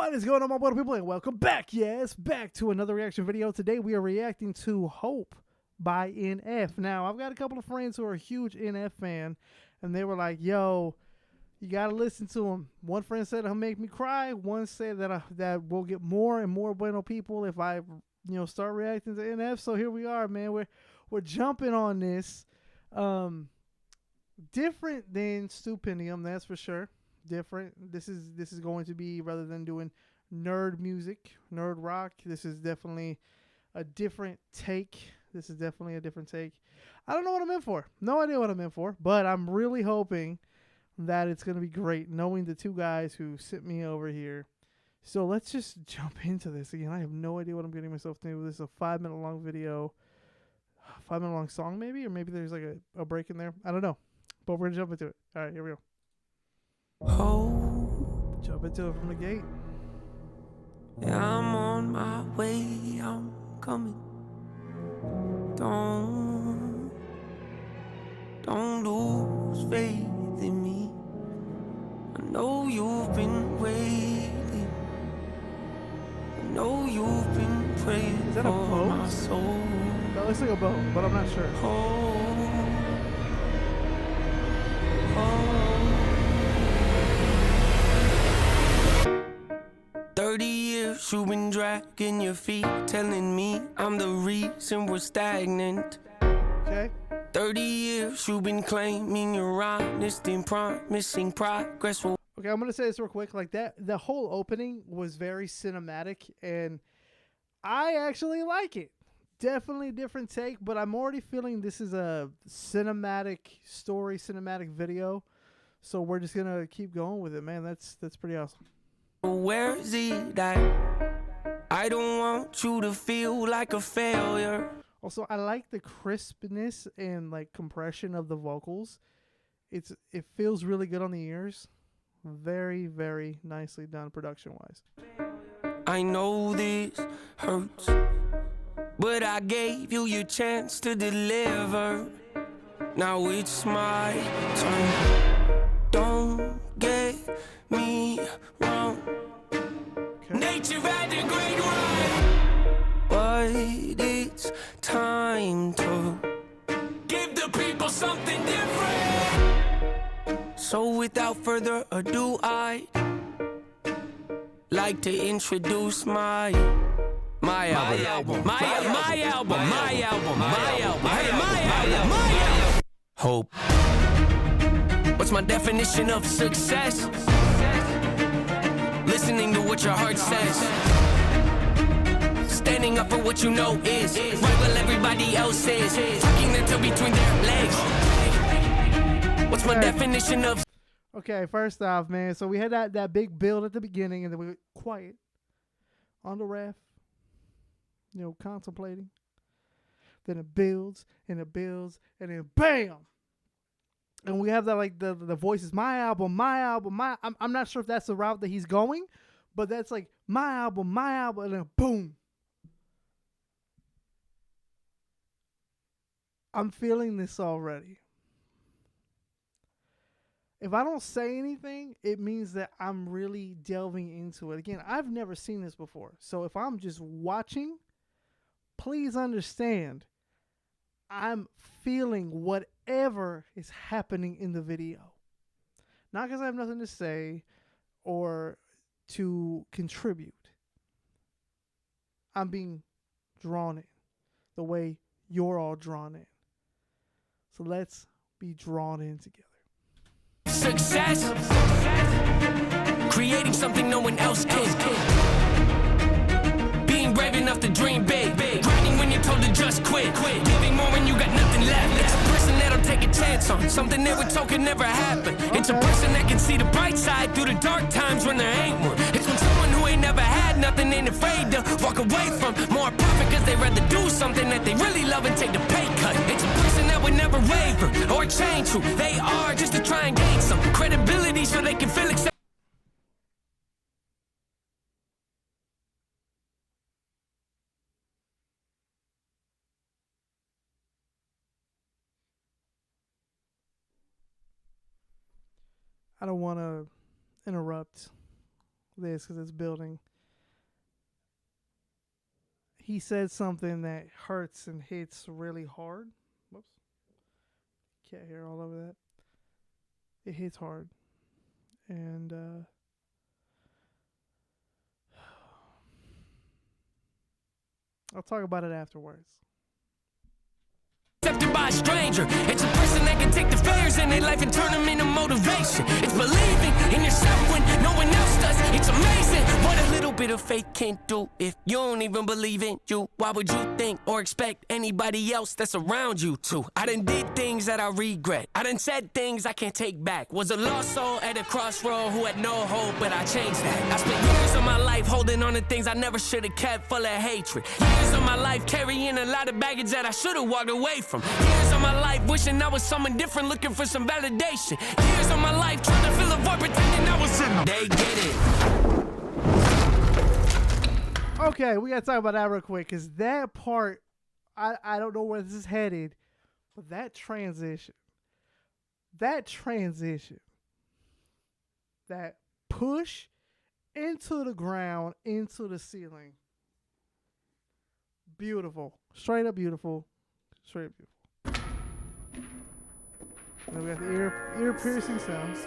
What is going on, my beautiful people, and welcome back, back to another reaction video. Today we are reacting to Hope by NF. Now, I've got a couple of friends who are a huge NF fan, and they were like, yo, you gotta listen to him. One friend said he'll make me cry. One said that that we'll get more and more bueno people if I, start reacting to NF. So here we are, man. We're jumping on this. Different than Stupendium, that's for sure. Different. This is going to be, rather than doing nerd music, nerd rock, this is definitely a different take. This is definitely a different take. I don't know what I'm in for. No idea what I'm in for, but I'm really hoping that it's going to be great, knowing the two guys who sent me over here. So let's just jump into this. Again, I have no idea what I'm getting myself into. This is a 5-minute long video, 5-minute long song maybe, or maybe there's like a break in there. I don't know, but we're going to jump into it. All right, here we go. Oh, jump into it from the gate. yeah, I'm on my way, I'm coming. Don't lose faith in me. I know you've been waiting. I know you've been praying. Is that a for boat? my soul. That looks like a boat, but I'm not sure. Oh. 30 years you've been dragging your feet, telling me I'm the reason we're stagnant. Okay. 30 years you've been claiming you're honest and promising progress. Okay, I'm gonna say this real quick. Like that, the whole opening was very cinematic, and I actually like it. Definitely a different take, but I'm already feeling this is a cinematic story, cinematic video. So we're just gonna keep going with it, man. That's pretty awesome. Where is it at? I don't want you to feel like a failure. Also, I like the crispness and like compression of the vocals. It feels really good on the ears. Very, very nicely done production wise. I know this hurts, but I gave you your chance to deliver. Now it's my turn. Don't get me wrong. Okay. Nature had a great run, but it's time to give the people something different. So without further ado, I'd like to introduce my album. Hope. What's my definition of success? Listening to what your heart says. Standing up for what you know is right while everybody else is. Tucking their toe between their legs. What's my definition of... Okay, first off, man, so we had that big build at the beginning, and then we went quiet on the raft, contemplating. Then it builds, and it builds, and then BAM! And we have that, like, the voices, my album, I'm not sure if that's the route that he's going, but that's like, my album, and then boom. I'm feeling this already. If I don't say anything, it means that I'm really delving into it. Again, I've never seen this before. So if I'm just watching, please understand, I'm feeling whatever is happening in the video. Not because I have nothing to say or to contribute. I'm being drawn in the way you're all drawn in. So let's be drawn in together. Success. Creating something no one else can. Being brave enough to dream big. Grinding when you're told to just quit. Giving more when you got nothing left. It's a person that'll take a chance on something they were told could never happen. It's a person that can see the bright side through the dark times when there ain't one. It's when someone who ain't never had nothing ain't afraid to walk away from more profit because they'd rather do something that they really love and take the pay cut. It's a person that would never waver or change who they are just to try and gain some credibility so they can feel accepted. I don't want to interrupt this because it's building. He said something that hurts and hits really hard. Whoops. Cat hair all over that. It hits hard. And I'll talk about it afterwards. Accepted by a stranger. It's a person that can take the fears in their life and turn them into motivation. It's believing in yourself when no one else does. It's amazing what a little bit of faith can do. If you don't even believe in you, why would you think or expect anybody else that's around you to? I done did things that I regret. I done said things I can't take back. Was a lost soul at a crossroad who had no hope, but I changed that. I spent years of my life holding on to things I never should have kept, full of hatred. Years of my life carrying a lot of baggage that I should have walked away from. Years of my life wishing I was someone different, looking for some validation. Years of my life trying to fill a void, pretending I was in. They get it. Okay, we gotta talk about that real quick, because that part, I don't know where this is headed, but that transition, that push into the ground, into the ceiling, beautiful, straight up beautiful. Straight up beautiful. And then we got the ear piercing sounds.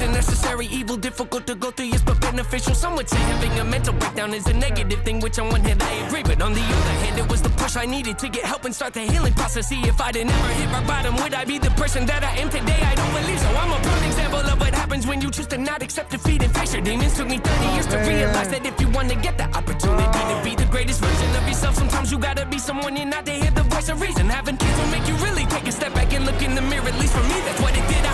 Necessary evil, difficult to go through, yes, but beneficial. Some would say having a mental breakdown is a negative thing, which on one hand I agree, but on the other hand, it was the push I needed to get help and start the healing process. See, if I'd never hit rock bottom, would I be the person that I am today? I don't believe so. I'm a prime example of what happens when you choose to not accept defeat and face your demons. Took me 30 years to realize that if you want to get the opportunity to be the greatest version of yourself, sometimes you gotta be someone you're not to hear the voice of reason. Having kids will make you really take a step back and look in the mirror. At least for me, that's what it did.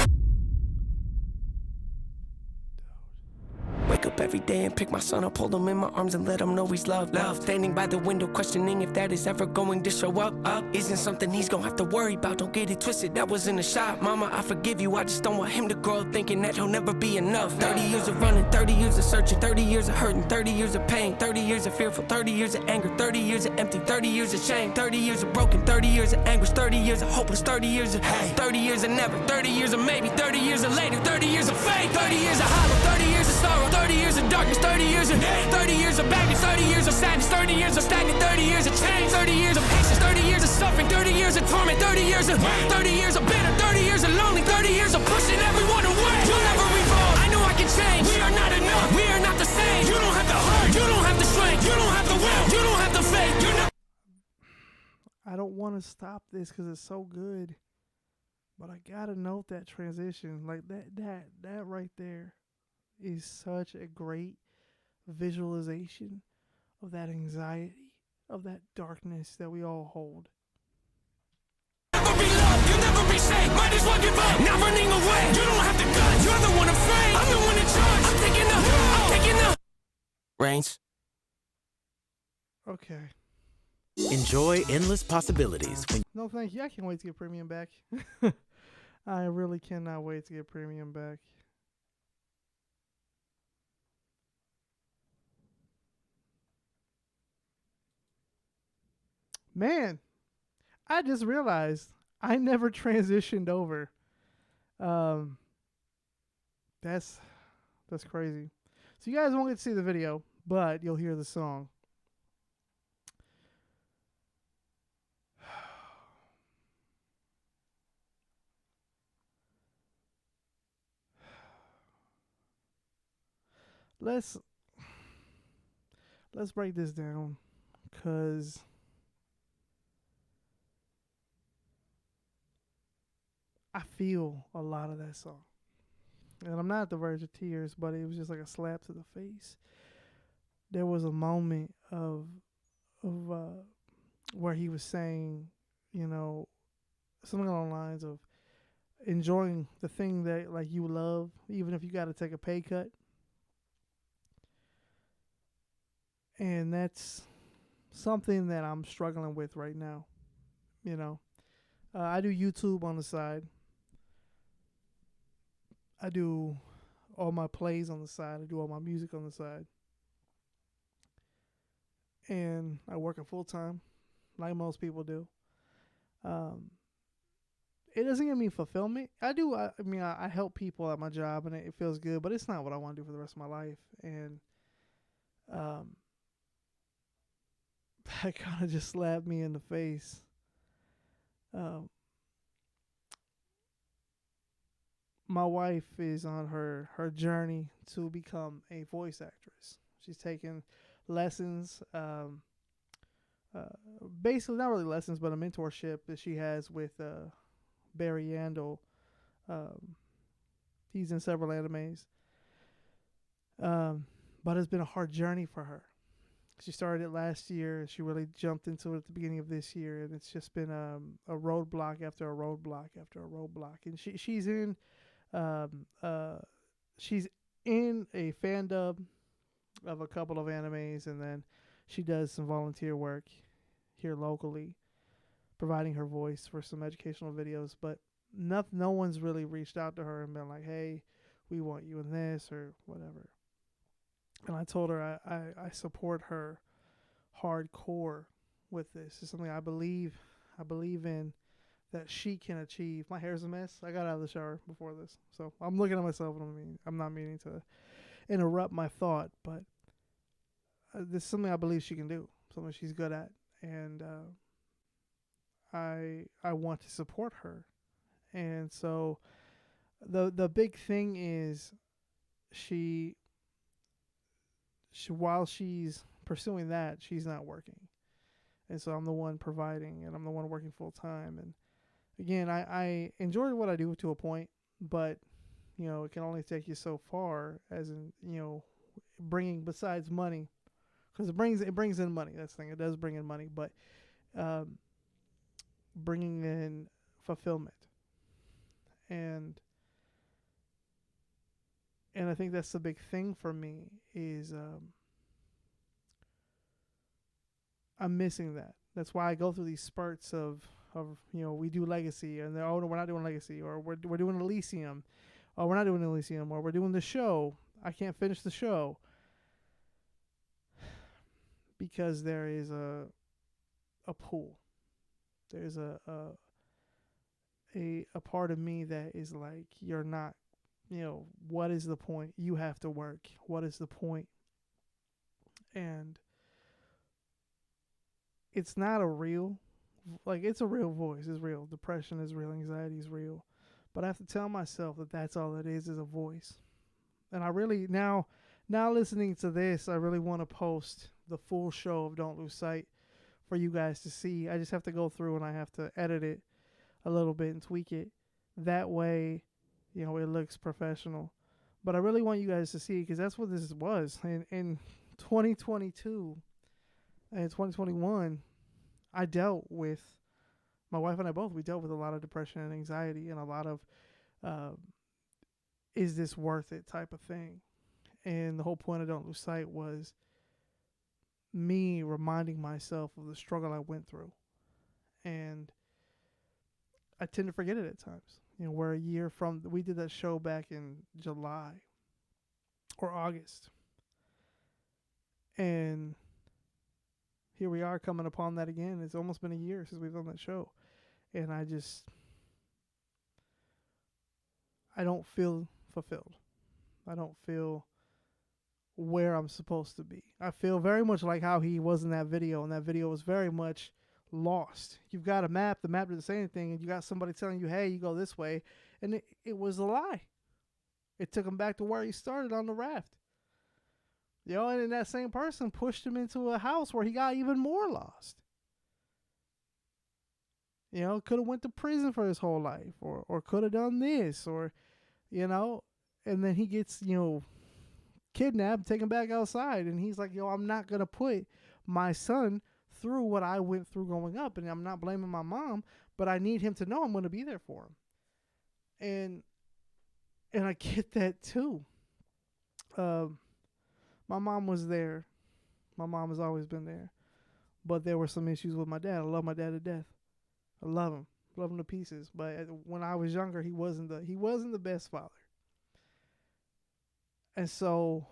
Wake up every day and pick my son up, hold him in my arms and let him know he's loved. Standing by the window questioning if that is ever going to show up. Isn't something he's gonna have to worry about, don't get it twisted, that wasn't a shot. Mama, I forgive you, I just don't want him to grow up thinking that he'll never be enough. 30 years of running, 30 years of searching, 30 years of hurting, 30 years of pain, 30 years of fearful, 30 years of anger, 30 years of empty, 30 years of shame, 30 years of broken, 30 years of anguish, 30 years of hopeless, 30 years of hate, 30 years of never, 30 years of maybe, 30 years of later, 30 years of faith, 30 years of hollow, 30 years of sorrow, 30 years of darkness, 30 years of hate, 30 years of baggage, 30 years of sadness, 30 years of stagnant, 30 years of change, 30 years of patience, 30 years of suffering, 30 years of torment, 30 years of 30 years of bitter, 30 years of lonely, 30 years of pushing everyone away. You'll never revolve. I know I can change. We are not enough. We are not the same. You don't have the heart. You don't have the strength. You don't have the will. You don't have the faith. You're not. I don't want to stop this because it's so good, but I gotta note that transition, like that right there, is such a great visualization of that anxiety, of that darkness that we all hold. Never be loved, you'll never be safe. Might as well give up. Not running away. You don't have the guts. You're the one afraid. I'm the one in charge. I'm taking the reins. Okay. Enjoy endless possibilities. No, thank you. I can't wait to get premium back. I really cannot wait to get premium back. Man, I just realized I never transitioned over. That's crazy. So you guys won't get to see the video, but you'll hear the song. Let's break this down, cause I feel a lot of that song. And I'm not at the verge of tears, but it was just like a slap to the face. There was a moment of where he was saying, you know, something along the lines of enjoying the thing that like you love, even if you got to take a pay cut. And that's something that I'm struggling with right now. You know, I do YouTube on the side. I do all my plays on the side. I do all my music on the side. And I work a full time, like most people do. Um, it doesn't give me fulfillment. I do. I mean, I help people at my job, and it feels good. But it's not what I want to do for the rest of my life. And um, that kind of just slapped me in the face. Um, my wife is on her journey to become a voice actress. She's taking lessons, basically not really lessons, but a mentorship that she has with Barry Yandel. Um, he's in several animes, but it's been a hard journey for her. She started it last year. She really jumped into it at the beginning of this year, and it's just been a roadblock after a roadblock after a roadblock. And um, uh, she's in a fandom of a couple of animes, and then she does some volunteer work here locally, providing her voice for some educational videos. But no one's really reached out to her and been like, "Hey, we want you in this," or whatever. And I told her I support her hardcore with this. It's something I believe in, that she can achieve. My hair's a mess. I got out of the shower before this, so I'm looking at myself, and I'm not meaning to interrupt my thought, but this is something I believe she can do, something she's good at, and I want to support her. And so the big thing is she while she's pursuing that, she's not working. And so I'm the one providing, and I'm the one working full time. And again, I enjoy what I do to a point, but it can only take you so far, as in, bringing, besides money, because it brings in money. That's the thing. It does bring in money, but bringing in fulfillment. And I think that's the big thing for me is I'm missing that. That's why I go through these spurts of we do Legacy, and no, we're not doing Legacy, or we're doing Elysium, or we're not doing Elysium, or we're doing the show. I can't finish the show because there is a pull. There's a part of me that is like, you're not, what is the point? You have to work. What is the point? And it's not a real, it's a real voice. It's real. Depression is real. Anxiety is real. But I have to tell myself that that's all it is a voice. And I really, now listening to this, I really want to post the full show of Don't Lose Sight for you guys to see. I just have to go through and I have to edit it a little bit and tweak it. That way, it looks professional. But I really want you guys to see, because that's what this was. In 2022 and 2021, I dealt with, my wife and I both, we dealt with a lot of depression and anxiety, and a lot of, is this worth it type of thing. And the whole point of Don't Lose Sight was me reminding myself of the struggle I went through. And I tend to forget it at times. We're a year from, we did that show back in July or August. And here we are coming upon that again. It's almost been a year since we've done that show. And I don't feel fulfilled. I don't feel where I'm supposed to be. I feel very much like how he was in that video, and that video was very much lost. You've got a map, the map doesn't say anything, and you got somebody telling you, hey, you go this way, and it was a lie. It took him back to where he started on the raft. And then that same person pushed him into a house where he got even more lost. Could have went to prison for his whole life, or could have done this, or, and then he gets, kidnapped, taken back outside, and he's like, I'm not going to put my son through what I went through growing up, and I'm not blaming my mom, but I need him to know I'm going to be there for him. And I get that too. My mom was there. My mom has always been there. but there were some issues with my dad. I love my dad to death. I love him to pieces. But when I was younger, he wasn't the best father. And so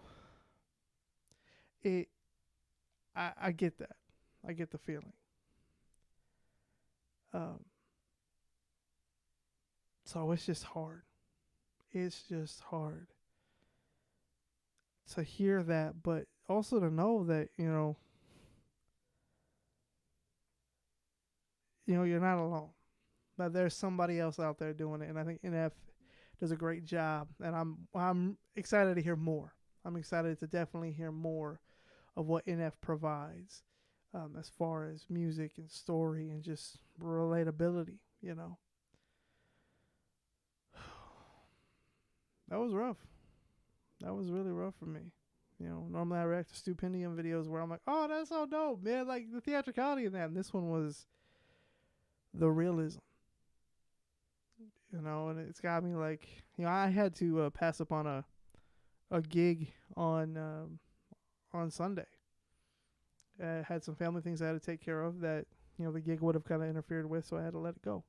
I get that. I get the feeling. So it's just hard. It's just hard to hear that, but also to know that, you're not alone. That there's somebody else out there doing it, and I think NF does a great job, and I'm excited to hear more. I'm excited to definitely hear more of what NF provides, as far as music and story and just relatability. That was rough. That was really rough for me. Normally I react to Stupendium videos where I'm like, oh, that's so dope, man. Like the theatricality in that. And this one was the realism. And it's got me like, I had to pass up on a gig on Sunday. I had some family things I had to take care of that, the gig would have kind of interfered with, so I had to let it go.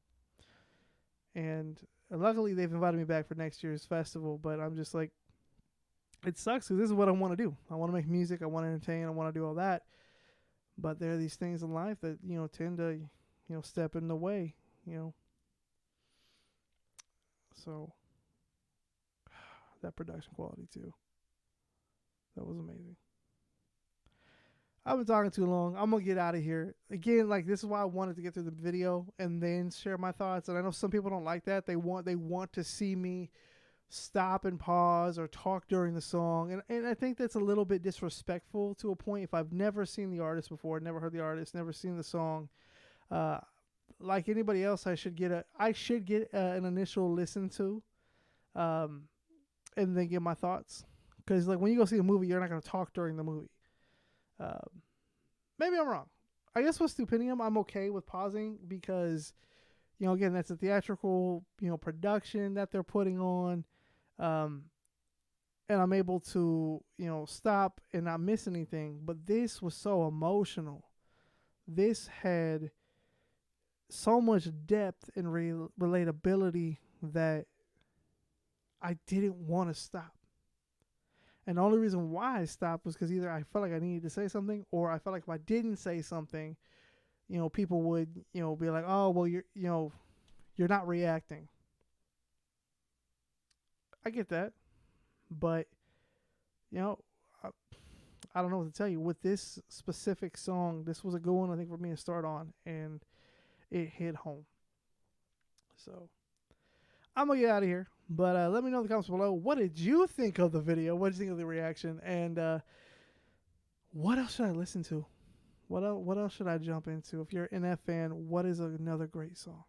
And luckily they've invited me back for next year's festival, but I'm just like, it sucks because this is what I want to do. I want to make music. I want to entertain. I want to do all that. But there are these things in life that, tend to, step in the way, So, that production quality too. That was amazing. I've been talking too long. I'm going to get out of here. Again, like, this is why I wanted to get through the video and then share my thoughts. And I know some people don't like that. They want to see me stop and pause or talk during the song. And I think that's a little bit disrespectful to a point. If I've never seen the artist before, never heard the artist, never seen the song, like anybody else, I should get an initial listen to, and then give my thoughts. Because like when you go see a movie, you're not going to talk during the movie. Maybe I'm wrong. I guess with Stupendium, I'm okay with pausing because, again, that's a theatrical, production that they're putting on. And I'm able to, stop and not miss anything. But this was so emotional. This had so much depth and relatability that I didn't want to stop. And the only reason why I stopped was because either I felt like I needed to say something, or I felt like if I didn't say something, people would, be like, oh, well, you're not reacting. I get that. But, I don't know what to tell you. With this specific song, this was a good one, I think, for me to start on, and it hit home. So, I'm going to get out of here. But let me know in the comments below, what did you think of the video? What did you think of the reaction? And what else should I listen to? What else should I jump into? If you're an NF fan, what is another great song?